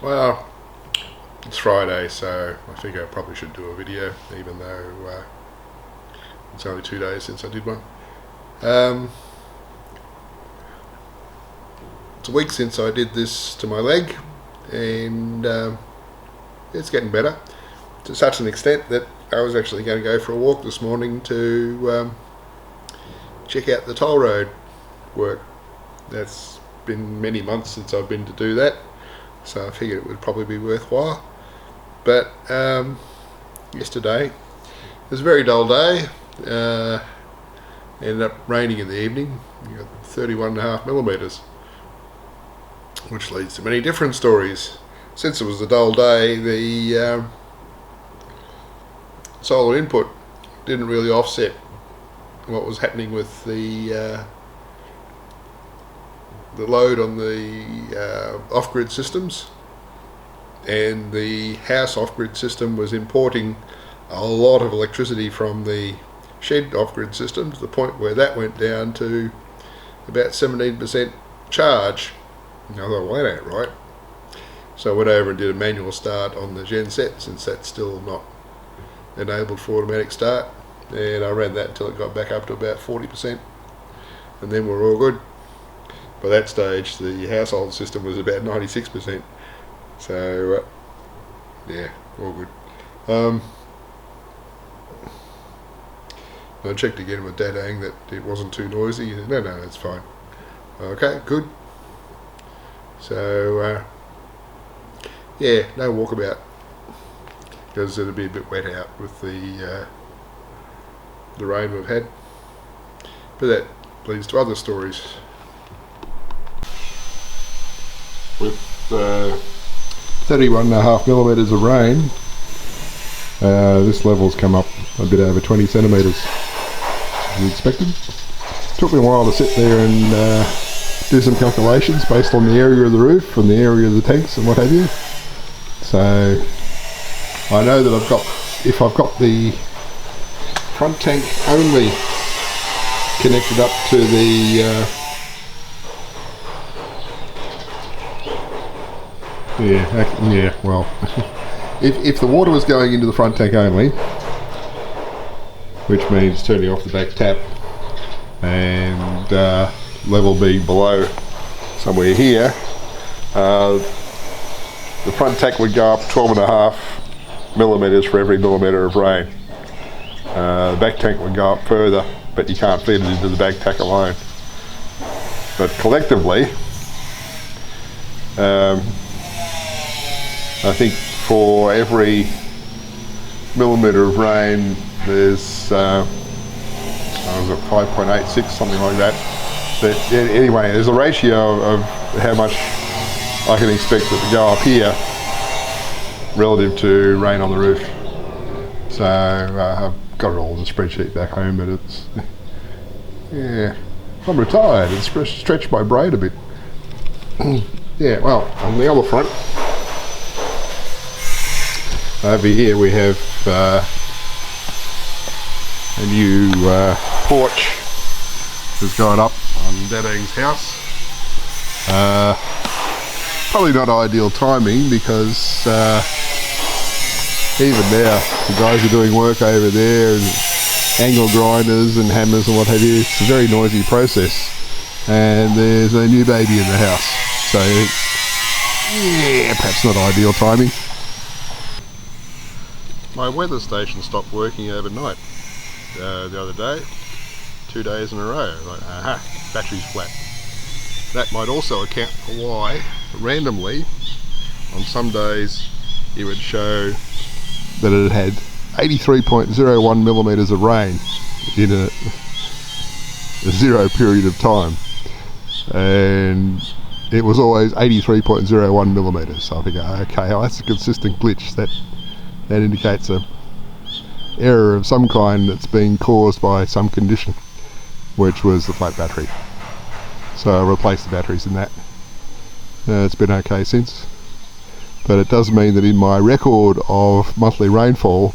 Well, it's Friday, so I think I probably should do a video, even though it's only 2 days since I did one. It's a week since I did this to my leg, and it's getting better to such an extent that I was actually going to go for a walk this morning to check out the toll road work. That's been many months since I've been to do that, so I figured it would probably be worthwhile. But yesterday it was a very dull day. Ended up raining in the evening. You got 31.5 millimetres, which leads to many different stories. Since it was a dull day, the solar input didn't really offset what was happening with the load on the off-grid systems, and the house off-grid system was importing a lot of electricity from the shed off-grid system, to the point where that went down to about 17% charge. I thought, well, that ain't right. So I went over and did a manual start on the gen set, since that's still not enabled for automatic start, and I ran that until it got back up to about 40%, and then we're all good. By that stage the household system was about 96%, so yeah, all good. I checked again with Dadang that it wasn't too noisy. He said, no, it's fine. Okay, good. So yeah, no walkabout, because it'll be a bit wet out with the rain we've had. But that leads to other stories. With 31.5 millimetres of rain, this level's come up a bit over 20 centimetres, as we expected. Took me a while to sit there and do some calculations based on the area of the roof and the area of the tanks and what have you. So I know that if I've got the front tank only connected up to the well, if the water was going into the front tank only, which means turning off the back tap and level being below somewhere here, the front tank would go up 12.5 millimetres for every millimetre of rain. The back tank would go up further, but you can't feed it into the back tank alone. But collectively, I think for every millimetre of rain there's I was at 5.86, something like that. But anyway, there's a ratio of how much I can expect it to go up here relative to rain on the roof. So I've got it all in the spreadsheet back home, but it's yeah, I'm retired. It's stretched my brain a bit. Yeah, well, on the other front, over here we have a new porch that's gone up on Dadang's house. Probably not ideal timing, because even now the guys are doing work over there, and angle grinders and hammers and what have you. It's a very noisy process, and there's a new baby in the house, so yeah, perhaps not ideal timing. My weather station stopped working overnight the other day, 2 days in a row. Like, battery's flat. That might also account for why, randomly, on some days it would show that it had 83.01 millimetres of rain in a zero period of time, and it was always 83.01 millimetres. So I think, okay, that's a consistent glitch. That indicates a error of some kind that's being caused by some condition, which was the flat battery. So I replaced the batteries in that. It's been okay since, but it does mean that in my record of monthly rainfall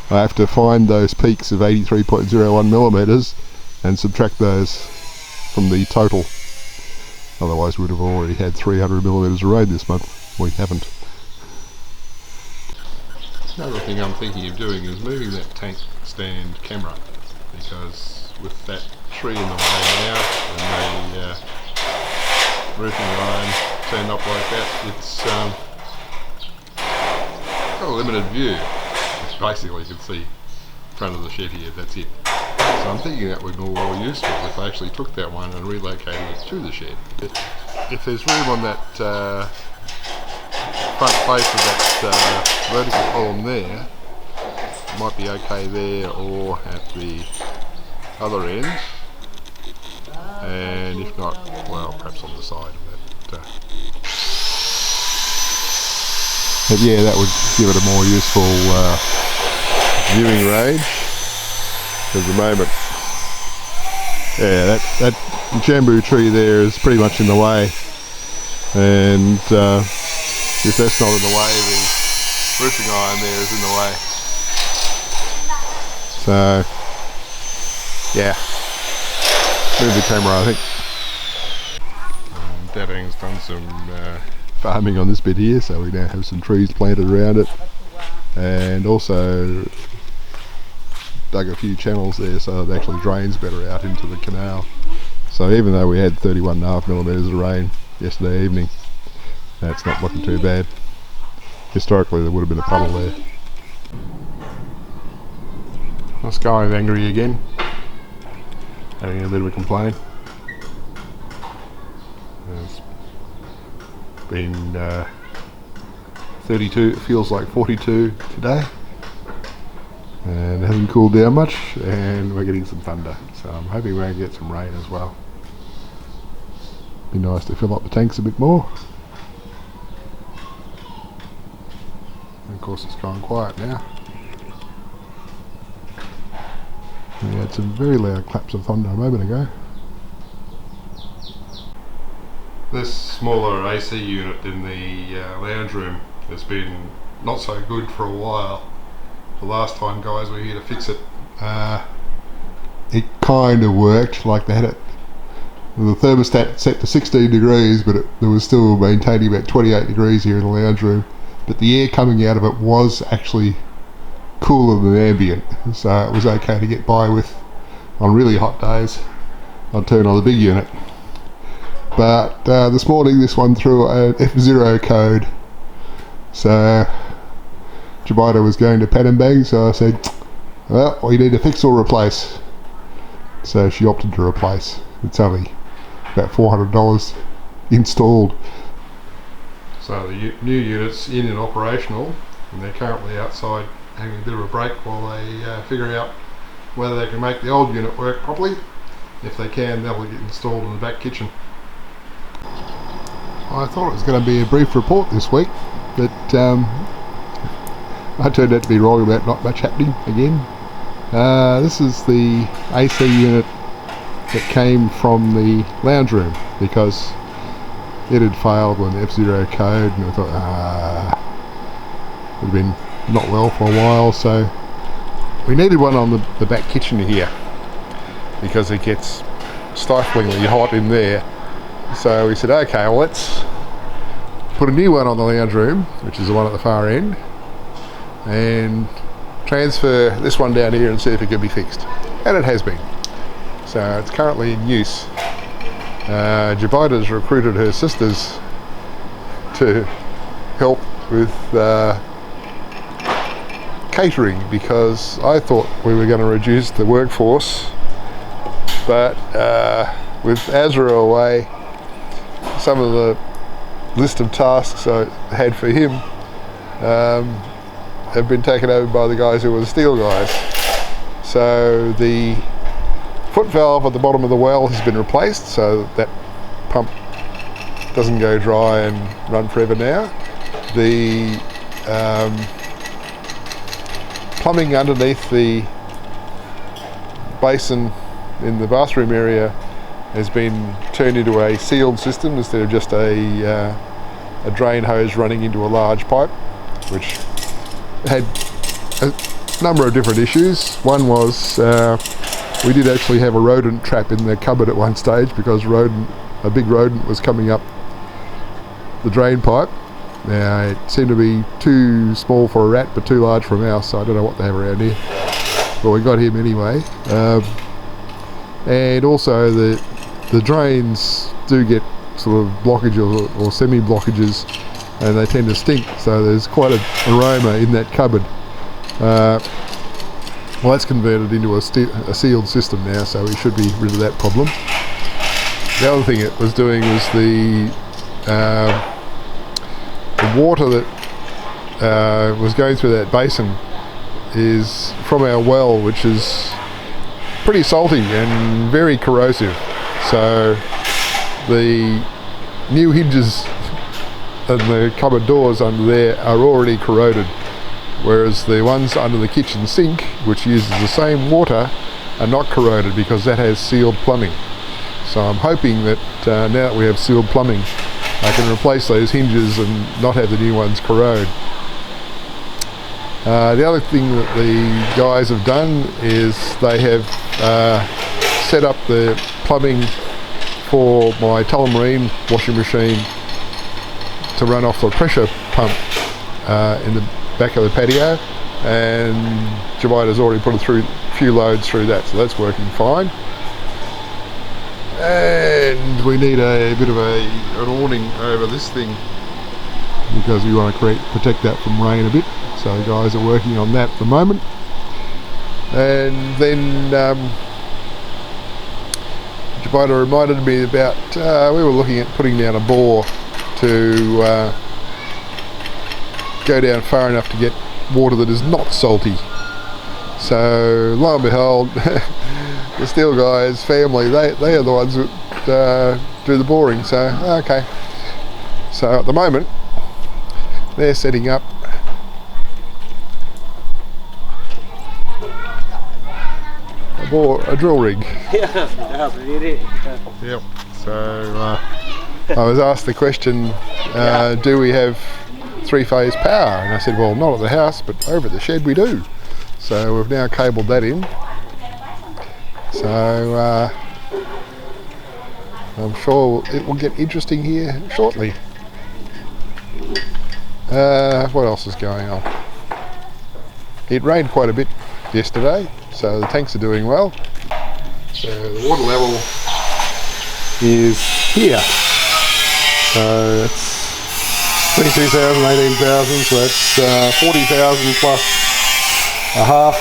I have to find those peaks of 83.01 millimetres and subtract those from the total. Otherwise we'd have already had 300 millimetres of rain this month. we haven't. Another thing I'm thinking of doing is moving that tank stand camera, because with that tree in the way now and the roofing line turned up like that, it's got a limited view. It's basically you can see front of the shed here, that's it. So I'm thinking that would be more useful if I actually took that one and relocated it to the shed. If there's room on that front face of that vertical column there, it might be okay there or at the other end, and if not, well, perhaps on the side of that. But yeah, that would give it a more useful viewing range. At the moment, yeah, that jambu tree there is pretty much in the way, and if that's not in the way, the roofing iron there is in the way. So yeah, move the camera, I think. Dad Ang's done some farming on this bit here, so we now have some trees planted around it, and also dug a few channels there so it actually drains better out into the canal. So even though we had 31.5 millimetres of rain yesterday evening, that's not looking too bad. Historically there would have been a puddle there. This guy's angry again, having a bit of a complaint. It's been 32, it feels like 42 today. And it hasn't cooled down much, and we're getting some thunder, so I'm hoping we're going to get some rain as well. Be nice to fill up the tanks a bit more. And of course it's gone quiet now. We had some very loud claps of thunder a moment ago. This smaller AC unit in the lounge room has been not so good for a while. The last time guys were here to fix it, it kind of worked, like they had it, the thermostat set to 16 degrees, but it was still maintaining about 28 degrees here in the lounge room, but the air coming out of it was actually cooler than ambient, so it was okay to get by with on really hot days. I'd turn on the big unit, but this morning this one threw an F0 code, so Jabida was going to pat and bang, so I said, well, we need to fix or replace. So she opted to replace. It's only about $400 installed. So the new unit's in and operational, and they're currently outside having a bit of a break while they figure out whether they can make the old unit work properly. If they can, they'll get installed in the back kitchen. I thought it was going to be a brief report this week, but I turned out to be wrong about not much happening again. This is the AC unit that came from the lounge room, because it had failed when the F0 code, and I thought, it had been not well for a while, so we needed one on the back kitchen here, because it gets stiflingly hot in there. So we said, okay, well, let's put a new one on the lounge room, which is the one at the far end, and transfer this one down here and see if it can be fixed. And it has been. So it's currently in use. Jabida's recruited her sisters to help with catering, because I thought we were going to reduce the workforce, but with Azra away, some of the list of tasks I had for him have been taken over by the guys who were the steel guys. So the foot valve at the bottom of the well has been replaced, so that pump doesn't go dry and run forever now. The plumbing underneath the basin in the bathroom area has been turned into a sealed system instead of just a drain hose running into a large pipe, which had a number of different issues. One was we did actually have a rodent trap in the cupboard at one stage, because a big rodent was coming up the drain pipe, Now it seemed to be too small for a rat but too large for a mouse, so I don't know what they have around here. But we got him anyway. And also the drains do get sort of blockages or semi-blockages, and they tend to stink, so there's quite an aroma in that cupboard. Well, that's converted into a sealed system now, so we should be rid of that problem. The other thing it was doing was the water that was going through that basin is from our well, which is pretty salty and very corrosive. So the new hinges and the cupboard doors under there are already corroded, whereas the ones under the kitchen sink, which uses the same water, are not corroded because that has sealed plumbing. So I'm hoping that now that we have sealed plumbing, I can replace those hinges and not have the new ones corrode. The other thing that the guys have done is they have set up the plumbing for my Tullamarine washing machine to run off the pressure pump in the back of the patio, and Jemita's already put a few loads through that, so that's working fine. And we need a bit of an awning over this thing because we want to protect that from rain a bit, so the guys are working on that at the moment. And then Jemita reminded me about we were looking at putting down a bore to go down far enough to get water that is not salty. So lo and behold, the Steel Guys family, they are the ones that do the boring, so okay. So at the moment they're setting up a drill rig. Yep. So I was asked the question, do we have 3-phase power? And I said, well, not at the house, but over at the shed we do. So we've now cabled that in. So I'm sure it will get interesting here shortly. What else is going on? It rained quite a bit yesterday, so the tanks are doing well. So the water level is here. So that's 22,000, 18,000, so that's 40,000 plus a half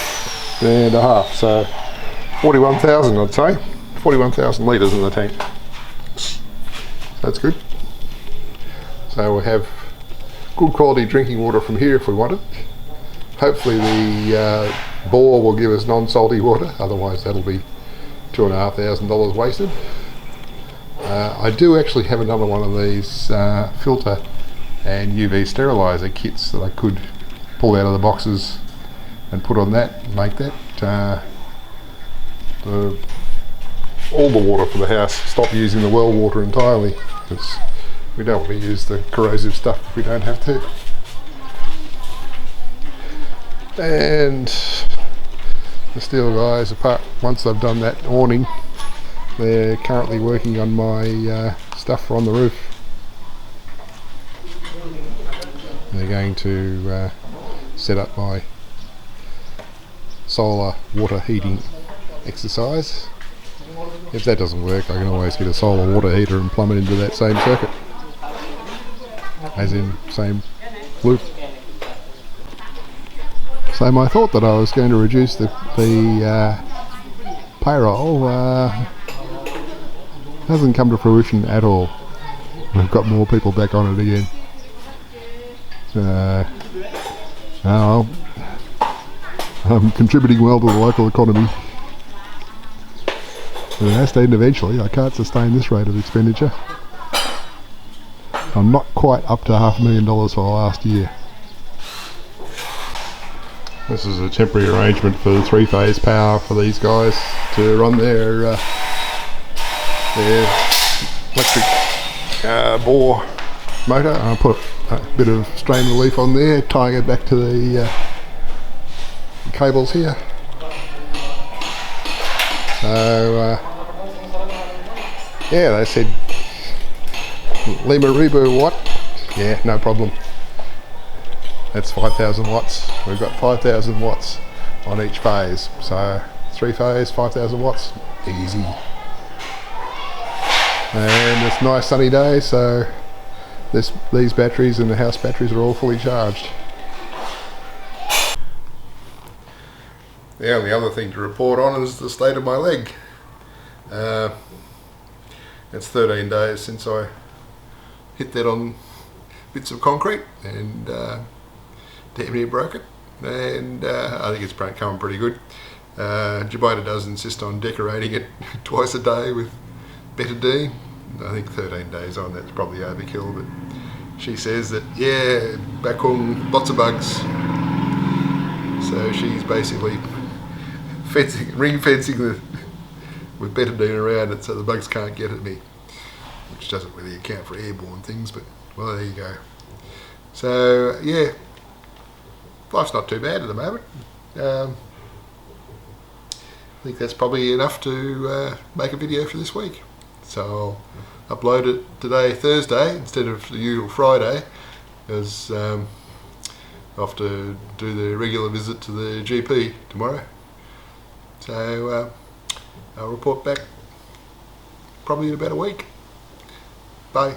and a half, so 41,000 I'd say. 41,000 litres in the tank. So that's good. So we'll have good quality drinking water from here if we want it. Hopefully the bore will give us non-salty water, otherwise that'll be $2,500 wasted. I do actually have another one of these filter and UV sterilizer kits that I could pull out of the boxes and put on that and make that all the water for the house, stop using the well water entirely, because we don't want to use the corrosive stuff if we don't have to. And the Steel Guys, apart once they've done that awning, they're currently working on my stuff on the roof. They're going to set up my solar water heating exercise. If that doesn't work, I can always get a solar water heater and plumb it into that same circuit, as in same loop. So my thought that I was going to reduce the payroll hasn't come to fruition at all. We've got more people back on it again. I'm contributing well to the local economy. But it has to end eventually. I can't sustain this rate of expenditure. I'm not quite up to $500,000 for last year. This is a temporary arrangement for the 3-phase power for these guys to run their electric bore motor. I'll put a bit of strain relief on there, tying it back to the cables here. So yeah, they said Lima Rebu what? Yeah, no problem. That's 5,000 watts. We've got 5,000 watts on each phase. So 3 phase, 5,000 watts, easy. And it's a nice sunny day, so these batteries and the house batteries are all fully charged. The only other thing to report on is the state of my leg. It's 13 days since I hit that on bits of concrete and damn near broke it, and I think it's coming pretty good. Jabita does insist on decorating it twice a day with betadine. I think 13 days on, that's probably overkill, but she says that, yeah, back on lots of bugs. So she's basically ring fencing with betadine around it so the bugs can't get at me, which doesn't really account for airborne things, but well, there you go. So yeah, life's not too bad at the moment. I think that's probably enough to make a video for this week. So I'll upload it today, Thursday, instead of the usual Friday, because I have to do the regular visit to the GP tomorrow. So I'll report back probably in about a week. Bye.